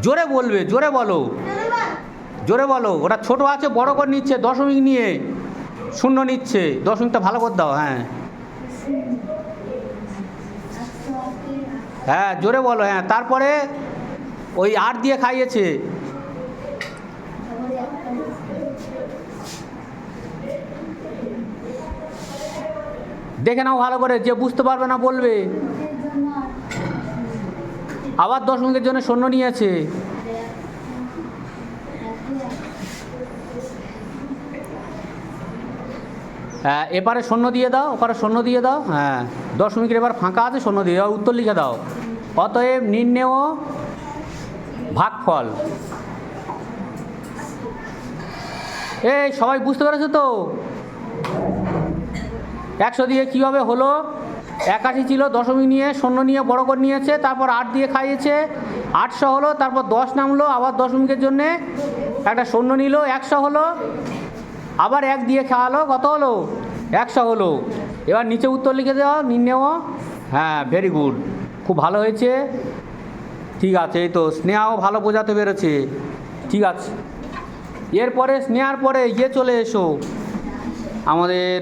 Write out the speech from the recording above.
জোরে বলবে, জোরে বলো, জোরে বলো। ওটা ছোট আছে, বড় করে নিচ্ছে, দশমিক নিয়ে শূন্য নিচ্ছে। দশমিকটা ভালো করে দাও। হ্যাঁ হ্যাঁ, জোরে বলো। হ্যাঁ, তারপরে ওই 8 দিয়ে খাইয়েছে। দেখে নাও ভালো করে, যে বুঝতে পারবে না বলবে। আবার দশমিকের জন্য শূন্য নিয়েছে। হ্যাঁ, এপারে শূন্য দিয়ে দাও, ওপারে শূন্য দিয়ে দাও। হ্যাঁ, দশমিকের এবার ফাঁকা আছে, শূন্য দিয়ে দাও, উত্তর লিখে দাও। অতএব নির্ণেয় ভাগফল। এই সবাই বুঝতে পেরেছো তো? 100 দিয়ে কীভাবে হলো? 81 ছিল, দশমিক নিয়ে শূন্য নিয়ে বড় করে নিয়েছে, তারপর 8 দিয়ে খাইয়েছে, 800 হলো, তারপর 10 নামলো, আবার দশমিকের জন্যে একটা শূন্য নিল, 100 হলো, আবার 1 দিয়ে খাওয়ালো, কত হলো? 100 হলো। এবার নিচে উত্তর লিখে দেওয়া, নির্ণেয়। হ্যাঁ, ভেরি গুড, খুব ভালো হয়েছে। ঠিক আছে, এই তো স্নেহাও ভালো বোঝাতে পেরেছে। ঠিক আছে, এরপরে স্নেহার পরে চলে এসো আমাদের